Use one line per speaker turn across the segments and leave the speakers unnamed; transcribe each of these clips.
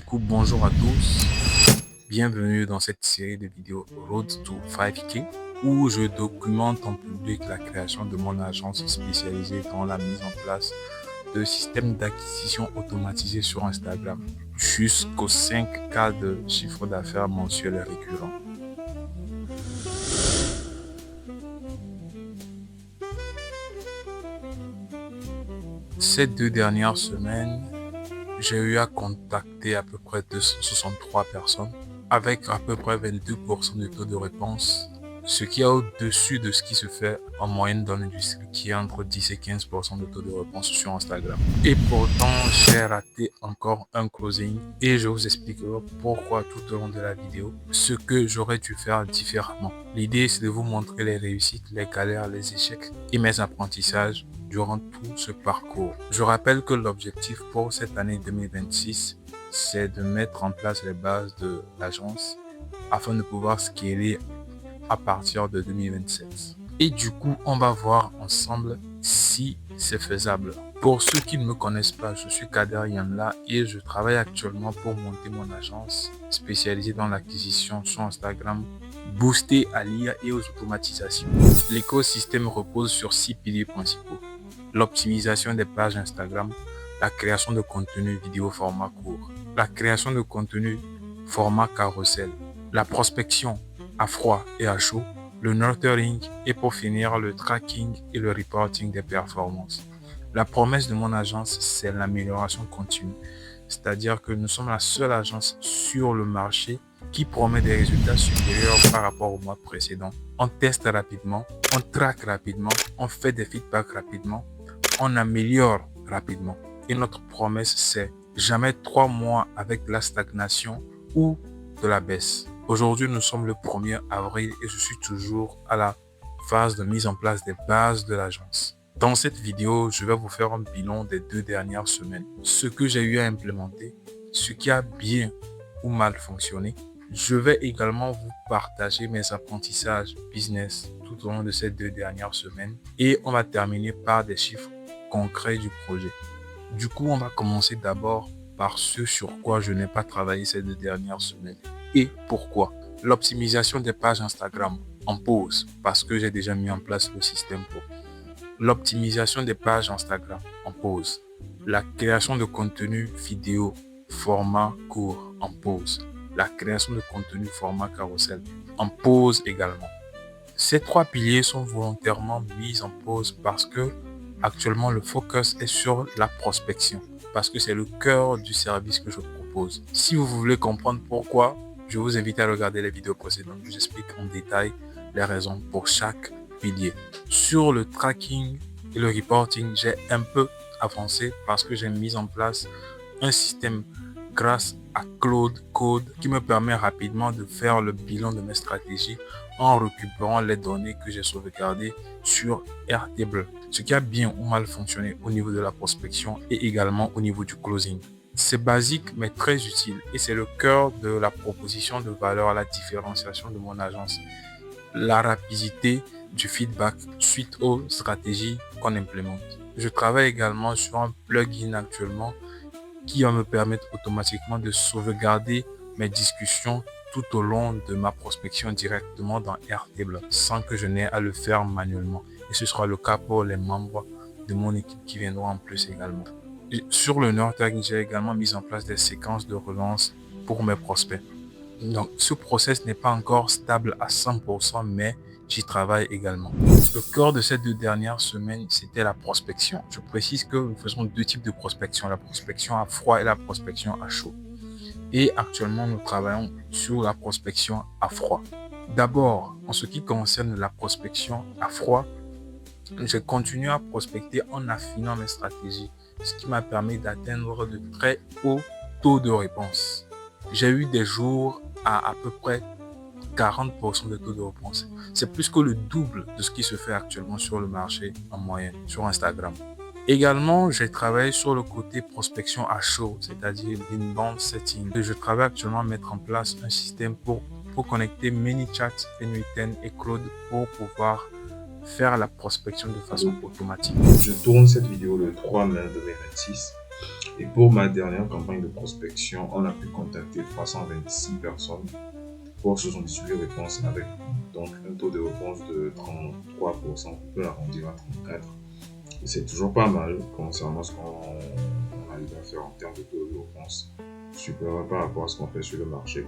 coup, bonjour à tous. Bienvenue dans cette série de vidéos Road to 5K où je documente en public la création de mon agence spécialisée dans la mise en place de systèmes d'acquisition automatisés sur Instagram jusqu'aux 5K de chiffre d'affaires mensuel et récurrent. Ces 2 dernières semaines, j'ai eu à contacter à peu près 263 personnes avec à peu près 22% de taux de réponse, ce qui est au-dessus de ce qui se fait en moyenne dans l'industrie qui est entre 10 et 15% de taux de réponse sur Instagram. Et pourtant, j'ai raté encore un closing et je vous expliquerai pourquoi tout au long de la vidéo, ce que j'aurais dû faire différemment. L'idée, c'est de vous montrer les réussites, les galères, les échecs et mes apprentissages durant tout ce parcours. Je rappelle que l'objectif pour cette année 2026, c'est de mettre en place les bases de l'agence afin de pouvoir scaler à partir de 2027. Et du coup, on va voir ensemble si c'est faisable. Pour ceux qui ne me connaissent pas, je suis Kader Yamla et je travaille actuellement pour monter mon agence spécialisée dans l'acquisition sur Instagram, boostée à l'IA et aux automatisations. L'écosystème repose sur 6 piliers principaux. L'optimisation des pages Instagram, la création de contenu vidéo format court, la création de contenu format carrousel, la prospection à froid et à chaud, le nurturing et pour finir le tracking et le reporting des performances. La promesse de mon agence, c'est l'amélioration continue. C'est-à-dire que nous sommes la seule agence sur le marché qui promet des résultats supérieurs par rapport au mois précédent. On teste rapidement, on traque rapidement, on fait des feedbacks rapidement, on améliore rapidement. Et notre promesse, c'est jamais 3 mois avec la stagnation ou de la baisse. Aujourd'hui, nous sommes le 1er avril et je suis toujours à la phase de mise en place des bases de l'agence. Dans cette vidéo, je vais vous faire un bilan des 2 dernières semaines. Ce que j'ai eu à implémenter, ce qui a bien ou mal fonctionné. Je vais également vous partager mes apprentissages business tout au long de ces 2 dernières semaines. Et on va terminer par des chiffres concrets du projet. Du coup, on va commencer d'abord par ce sur quoi je n'ai pas travaillé ces 2 dernières semaines. Et pourquoi? L'optimisation des pages Instagram en pause parce que j'ai déjà mis en place le système pour. L'optimisation des pages Instagram en pause. La création de contenu vidéo format court en pause. La création de contenu format carrousel en pause également. Ces 3 piliers sont volontairement mis en pause parce que actuellement le focus est sur la prospection parce que c'est le cœur du service que je propose. Si vous voulez comprendre pourquoi, je vous invite à regarder les vidéos précédentes où j'explique en détail les raisons pour chaque pilier. Sur le tracking et le reporting, j'ai un peu avancé parce que j'ai mis en place un système grâce à Claude Code qui me permet rapidement de faire le bilan de mes stratégies en récupérant les données que j'ai sauvegardées sur Airtable. Ce qui a bien ou mal fonctionné au niveau de la prospection et également au niveau du closing. C'est basique mais très utile et c'est le cœur de la proposition de valeur à la différenciation de mon agence. La rapidité du feedback suite aux stratégies qu'on implémente. Je travaille également sur un plugin actuellement qui va me permettre automatiquement de sauvegarder mes discussions tout au long de ma prospection directement dans Airtable sans que je n'ai à le faire manuellement. Et ce sera le cas pour les membres de mon équipe qui viendront en plus également. Et sur le nurturing, j'ai également mis en place des séquences de relance pour mes prospects. Donc, ce process n'est pas encore stable à 100%, mais j'y travaille également. Le cœur de ces 2 dernières semaines, c'était la prospection. Je précise que nous faisons 2 types de prospection, la prospection à froid et la prospection à chaud. Et actuellement, nous travaillons sur la prospection à froid. D'abord, en ce qui concerne la prospection à froid, j'ai continué à prospecter en affinant mes stratégies, ce qui m'a permis d'atteindre de très hauts taux de réponse. J'ai eu des jours à peu près 40% de taux de réponse. C'est plus que le double de ce qui se fait actuellement sur le marché en moyenne, sur Instagram. Également, j'ai travaillé sur le côté prospection à chaud, c'est-à-dire l'inbound setting. Je travaille actuellement à mettre en place un système pour connecter ManyChat, N8N et Claude pour pouvoir faire la prospection de façon automatique.
Je tourne cette vidéo le 3 mai 2026 Et pour ma dernière campagne de prospection, on a pu contacter 326 personnes pour 78 réponses avec donc un taux de réponse de 33%, on peut l'arrondir à 34%. Et c'est toujours pas mal concernant ce qu'on arrive à faire en termes de taux de réponse, supérieur par rapport à ce qu'on fait sur le marché.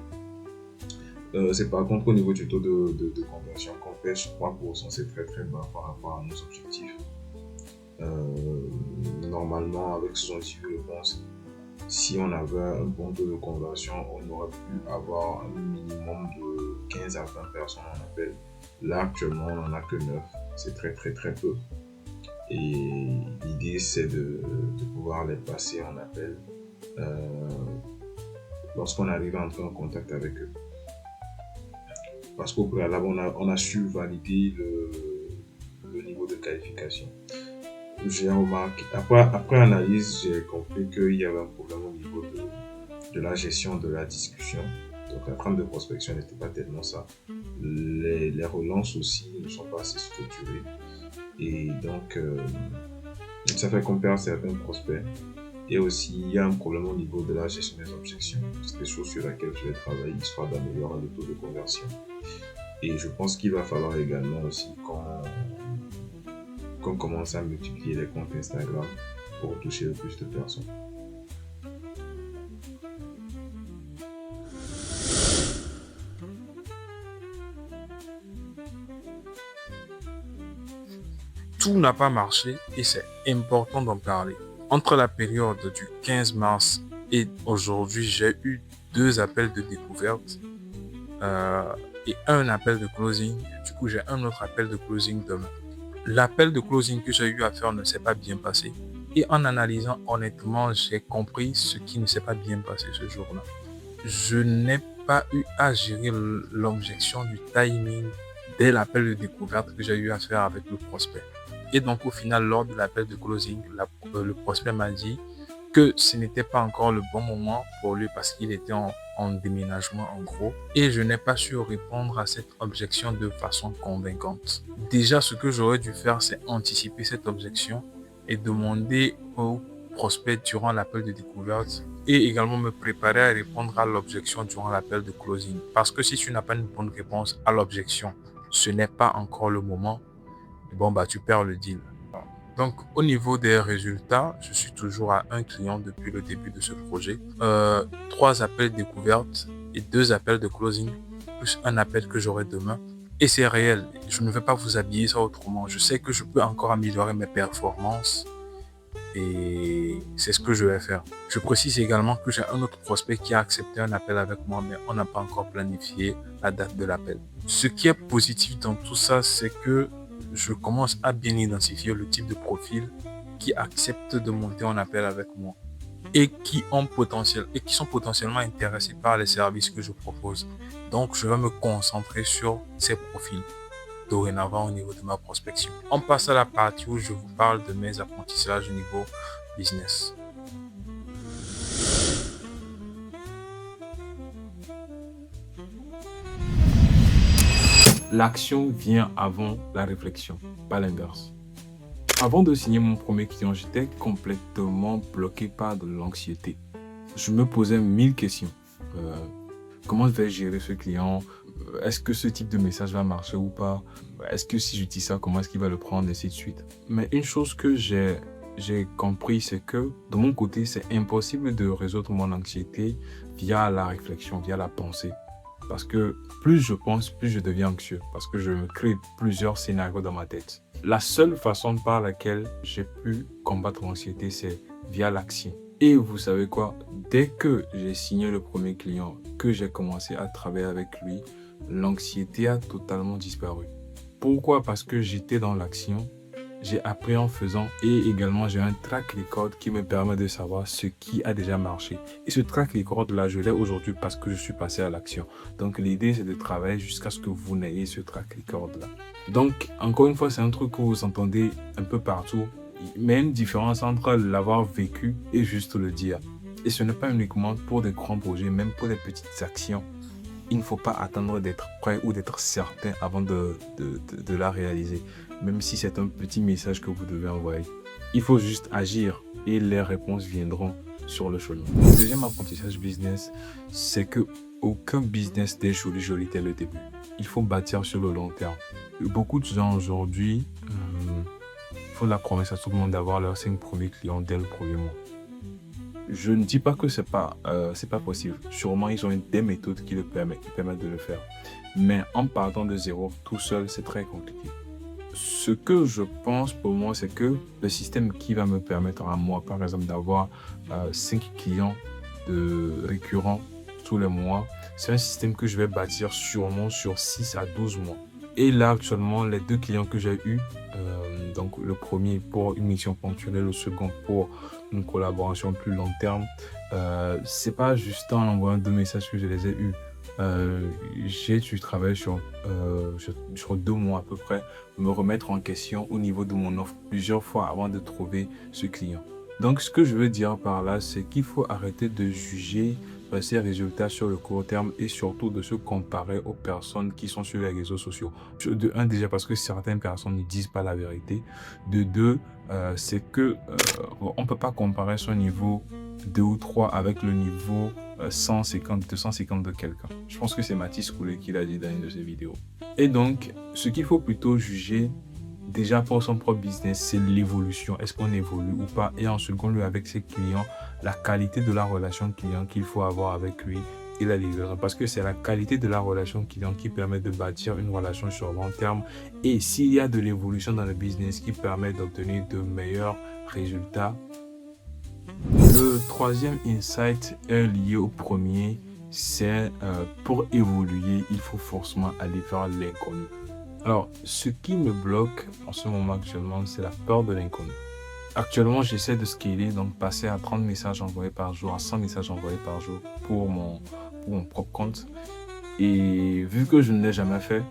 C'est par contre au niveau du taux de conversion qu'on pêche 3%, c'est très très bas par rapport à nos objectifs. Normalement, avec 78 réponses, si on avait un bon taux de conversion, on aurait pu avoir un minimum de 15 à 20 personnes en appel. Là, actuellement, on n'en a que 9. C'est très très très peu. Et l'idée, c'est de pouvoir les passer en appel lorsqu'on arrive à entrer en contact avec eux. Parce qu'au préalable, on a su valider le niveau de qualification. J'ai remarqué, après analyse, j'ai compris qu'il y avait un problème au niveau de la gestion de la discussion. Donc la trame de prospection n'était pas tellement ça. Les relances aussi ne sont pas assez structurées. Et donc, ça fait qu'on perd certains prospects. Et aussi, il y a un problème au niveau de la gestion des objections. C'est quelque chose sur laquelle je vais travailler, histoire d'améliorer le taux de conversion. Et je pense qu'il va falloir également aussi qu'on commence à multiplier les comptes Instagram pour toucher le plus de personnes.
Tout n'a pas marché et c'est important d'en parler. Entre la période du 15 mars et aujourd'hui, j'ai eu 2 appels de découverte et un appel de closing. Du coup, j'ai un autre appel de closing demain. L'appel de closing que j'ai eu à faire ne s'est pas bien passé. Et en analysant honnêtement, j'ai compris ce qui ne s'est pas bien passé ce jour-là. Je n'ai pas eu à gérer l'objection du timing dès l'appel de découverte que j'ai eu à faire avec le prospect. Et donc au final, lors de l'appel de closing, le prospect m'a dit que ce n'était pas encore le bon moment pour lui parce qu'il était en déménagement en gros. Et je n'ai pas su répondre à cette objection de façon convaincante. Déjà, ce que j'aurais dû faire, c'est anticiper cette objection et demander au prospect durant l'appel de découverte et également me préparer à répondre à l'objection durant l'appel de closing. Parce que si tu n'as pas une bonne réponse à l'objection, ce n'est pas encore le moment, bon bah tu perds le deal. Donc au niveau des résultats, je suis toujours à un client depuis le début de ce projet. 3 appels découvertes et 2 appels de closing, plus un appel que j'aurai demain. Et c'est réel, je ne vais pas vous habiller ça autrement. Je sais que je peux encore améliorer mes performances et c'est ce que je vais faire. Je précise également que j'ai un autre prospect qui a accepté un appel avec moi, mais on n'a pas encore planifié la date de l'appel. Ce qui est positif dans tout ça, c'est que je commence à bien identifier le type de profil qui accepte de monter en appel avec moi et qui sont potentiellement intéressés par les services que je propose. Donc, je vais me concentrer sur ces profils dorénavant au niveau de ma prospection. On passe à la partie où je vous parle de mes apprentissages au niveau business. L'action vient avant la réflexion, pas l'inverse. Avant de signer mon premier client, j'étais complètement bloqué par de l'anxiété. Je me posais 1000 questions. Comment je vais gérer ce client? Est-ce que ce type de message va marcher ou pas? Est-ce que si je dis ça, comment est-ce qu'il va le prendre, et ainsi de suite. Mais une chose que j'ai compris, c'est que de mon côté, c'est impossible de résoudre mon anxiété via la réflexion, via la pensée. Parce que plus je pense, plus je deviens anxieux. Parce que je me crée plusieurs scénarios dans ma tête. La seule façon par laquelle j'ai pu combattre l'anxiété, c'est via l'action. Et vous savez quoi? Dès que j'ai signé le premier client, que j'ai commencé à travailler avec lui, l'anxiété a totalement disparu. Pourquoi? Parce que j'étais dans l'action, j'ai appris en faisant et également j'ai un track record qui me permet de savoir ce qui a déjà marché. Et ce track record là, je l'ai aujourd'hui parce que je suis passé à l'action. Donc l'idée, c'est de travailler jusqu'à ce que vous n'ayez ce track record là. Donc encore une fois, c'est un truc que vous entendez un peu partout, mais une différence entre l'avoir vécu et juste le dire. Et ce n'est pas uniquement pour des grands projets, même pour des petites actions. Il ne faut pas attendre d'être prêt ou d'être certain avant de la réaliser. Même si c'est un petit message que vous devez envoyer. Il faut juste agir et les réponses viendront
sur le chemin. Le deuxième apprentissage business, c'est que aucun business n'est joli dès le début. Il faut bâtir sur le long terme. Beaucoup de gens aujourd'hui font la promesse à tout le monde d'avoir leurs 5 premiers clients dès le premier mois. Je ne dis pas que c'est pas possible. Sûrement, ils ont des méthodes qui permettent de le faire. Mais en partant de zéro, tout seul, c'est très compliqué. Ce que je pense pour moi, c'est que le système qui va me permettre à moi, par exemple, d'avoir 5 clients récurrents tous les mois, c'est un système que je vais bâtir sûrement sur 6 à 12 mois. Et là, actuellement, les 2 clients que j'ai eus, donc le premier pour une mission ponctuelle, le second pour une collaboration plus long terme, c'est pas juste en envoyant 2 messages que je les ai eus. J'ai dû travailler sur 2 mois à peu près, me remettre en question au niveau de mon offre plusieurs fois avant de trouver ce client. Donc ce que je veux dire par là, c'est qu'il faut arrêter de juger ces résultats sur le court terme et surtout de se comparer aux personnes qui sont sur les réseaux sociaux. De un, déjà parce que certaines personnes ne disent pas la vérité. De deux, c'est que on ne peut pas comparer son niveau 2 ou 3 avec le niveau 150, 250 de quelqu'un. Je pense que c'est Mathis Coulet qui l'a dit dans une de ses vidéos. Et donc, ce qu'il faut plutôt juger déjà pour son propre business, c'est l'évolution. Est-ce qu'on évolue ou pas? Et en second lieu, avec ses clients, la qualité de la relation client qu'il faut avoir avec lui et la livraison. Parce que c'est la qualité de la relation client qui permet de bâtir une relation sur long terme. Et s'il y a de l'évolution dans le business qui permet d'obtenir de meilleurs résultats. Le troisième insight est lié au premier. C'est pour évoluer, il faut forcément aller vers l'inconnu. Alors, ce qui me bloque en ce moment actuellement, c'est la peur de l'inconnu. Actuellement, j'essaie de scaler, donc passer à 30 messages envoyés par jour, à 100 messages envoyés par jour pour mon propre compte. Et vu que je ne l'ai jamais fait,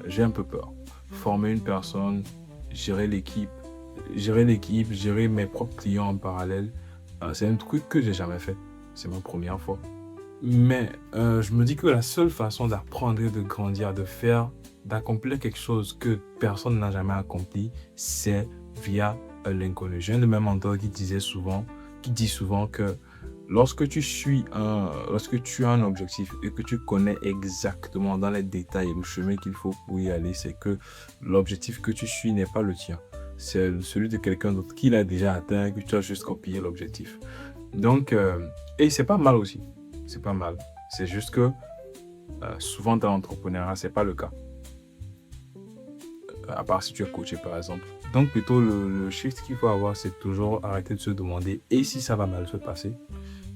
j'ai un peu peur. Former une personne, gérer l'équipe, gérer mes propres clients en parallèle, c'est un truc que j'ai jamais fait. C'est ma première fois. Mais je me dis que la seule façon d'apprendre et de grandir, d'accomplir quelque chose que personne n'a jamais accompli, c'est via l'inconnu. J'ai un de mes mentors qui dit souvent que lorsque tu as un objectif et que tu connais exactement dans les détails le chemin qu'il faut pour y aller, c'est que l'objectif que tu suis n'est pas le tien. C'est celui de quelqu'un d'autre qui l'a déjà atteint, que tu as juste copié l'objectif. Donc, et c'est pas mal aussi. C'est pas mal. C'est juste que souvent dans l'entrepreneuriat, c'est pas le cas. À part si tu es coaché par exemple. Donc plutôt le shift qu'il faut avoir, c'est toujours arrêter de se demander et si ça va mal se passer,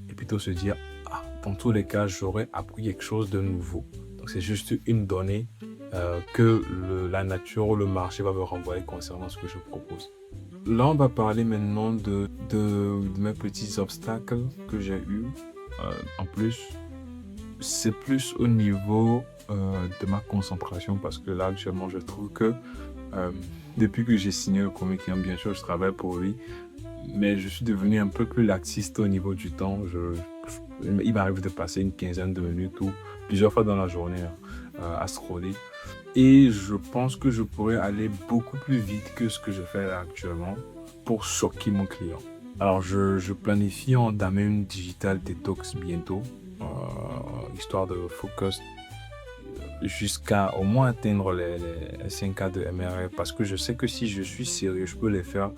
et plutôt se dire dans tous les cas j'aurais appris quelque chose de nouveau. Donc c'est juste une donnée que la nature ou le marché va me renvoyer concernant ce que je propose. Là on va parler maintenant de mes petits obstacles que j'ai eus. En plus, c'est plus au niveau de ma concentration parce que là actuellement je trouve que depuis que j'ai signé le premier client, bien sûr je travaille pour lui, mais je suis devenu un peu plus laxiste au niveau du temps. Il m'arrive de passer une quinzaine de minutes ou plusieurs fois dans la journée à scroller, et je pense que je pourrais aller beaucoup plus vite que ce que je fais là actuellement pour choquer mon client. Alors je planifie d'amener une digital detox bientôt, histoire de focus jusqu'à au moins atteindre les 5K de MRR, parce que je sais que si je suis sérieux, je peux les faire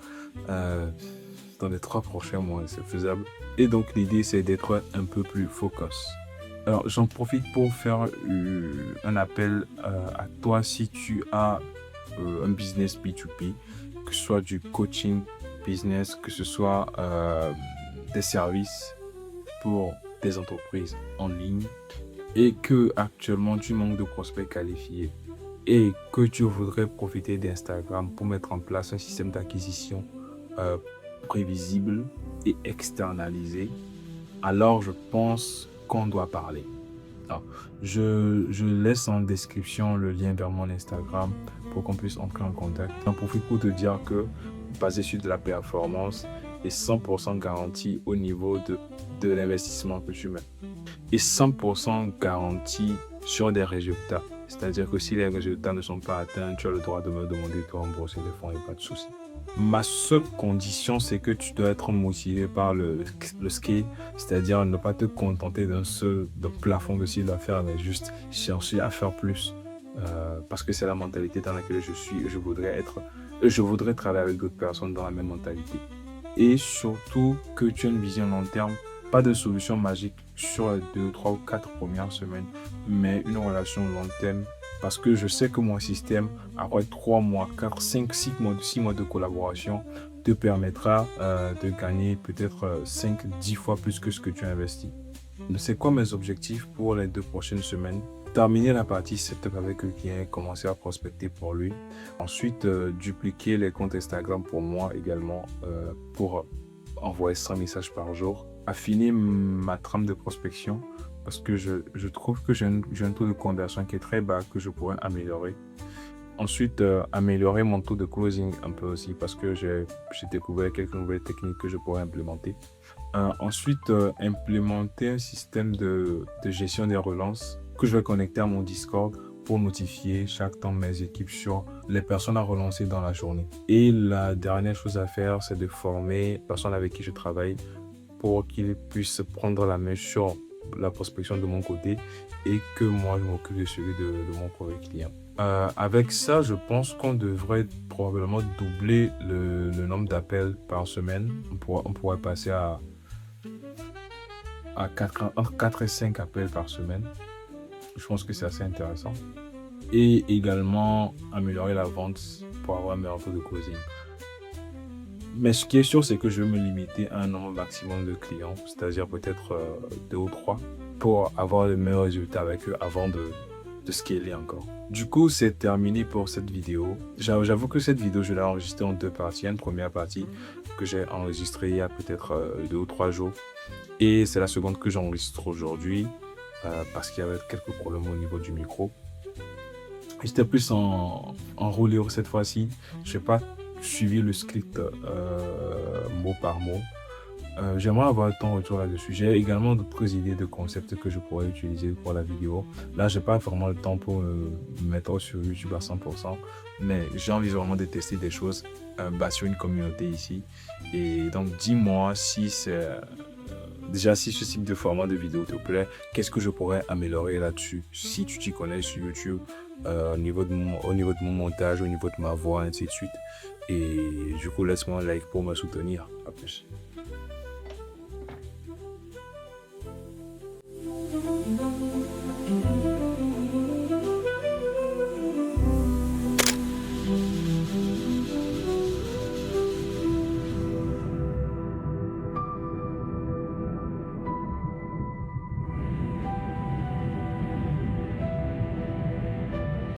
dans les 3 prochains mois, c'est faisable. Et donc l'idée c'est d'être un peu plus focus. Alors j'en profite pour faire un appel à toi si tu as un business B2B, que ce soit du coaching business, que ce soit des services pour des entreprises en ligne, et que actuellement tu manques de prospects qualifiés et que tu voudrais profiter d'Instagram pour mettre en place un système d'acquisition prévisible et externalisé, alors je pense qu'on doit parler. Alors, je laisse en description le lien vers mon Instagram pour qu'on puisse entrer en contact. J'en profite pour te dire que basé sur de la performance et 100% garantie au niveau de l'investissement que tu mets. Et 100% garantie sur des résultats. C'est-à-dire que si les résultats ne sont pas atteints, tu as le droit de me demander de rembourser les fonds et pas de souci. Ma seule condition, c'est que tu dois être motivé par le scale, c'est-à-dire ne pas te contenter d'un plafond de chiffre d'affaires, mais juste chercher à faire plus. Parce que c'est la mentalité dans laquelle je suis. Je voudrais travailler avec d'autres personnes dans la même mentalité. Et surtout que tu aies une vision long terme, pas de solution magique sur les 2, 3 ou 4 premières semaines, mais une relation long terme. Parce que je sais que mon système, après 3 mois, 4, 5, 6 mois de collaboration, te permettra de gagner peut-être 5, 10 fois plus que ce que tu as investi. C'est quoi mes objectifs pour les 2 prochaines semaines? Terminer la partie setup avec le client, commencer à prospecter pour lui. Ensuite, dupliquer les comptes Instagram pour moi également pour envoyer 100 messages par jour. Affiner ma trame de prospection parce que je trouve que j'ai un taux de conversion qui est très bas que je pourrais améliorer. Ensuite, améliorer mon taux de closing un peu aussi parce que j'ai découvert quelques nouvelles techniques que je pourrais implémenter. Ensuite, implémenter un système de gestion des relances que je vais connecter à mon Discord pour notifier chaque temps mes équipes sur les personnes à relancer dans la journée. Et la dernière chose à faire, c'est de former les personnes avec qui je travaille pour qu'ils puissent prendre la main sur la prospection de mon côté et que moi, je m'occupe de celui de mon premier client. Avec ça, je pense qu'on devrait probablement doubler le nombre d'appels par semaine. On pourrait passer entre 4 et 5 appels par semaine. Je pense que c'est assez intéressant. Et également améliorer la vente pour avoir un meilleur taux de closing. Mais ce qui est sûr, c'est que je vais me limiter à un nombre maximum de clients, c'est-à-dire peut-être 2 ou 3, pour avoir le meilleur résultat avec eux avant de scaler encore. Du coup, c'est terminé pour cette vidéo. J'avoue que cette vidéo, je l'ai enregistrée en 2 parties. Une première partie que j'ai enregistrée il y a peut-être 2 ou 3 jours. Et c'est la seconde que j'enregistre aujourd'hui parce qu'il y avait quelques problèmes au niveau du micro. J'étais plus en roulé cette fois-ci. Je n'ai pas suivi le script mot par mot. J'aimerais avoir ton retour là-dessus. J'ai également d'autres idées de concepts que je pourrais utiliser pour la vidéo. Là, je n'ai pas vraiment le temps pour me mettre sur YouTube à 100%, mais j'ai envie vraiment de tester des choses sur une communauté ici. Et donc, dis-moi si c'est... Déjà, si ce type de format de vidéo te plaît, qu'est-ce que je pourrais améliorer là-dessus? Si tu t'y connais sur YouTube, au niveau de mon montage, au niveau de ma voix, ainsi de suite. Et du coup, laisse-moi un like pour me soutenir. À plus.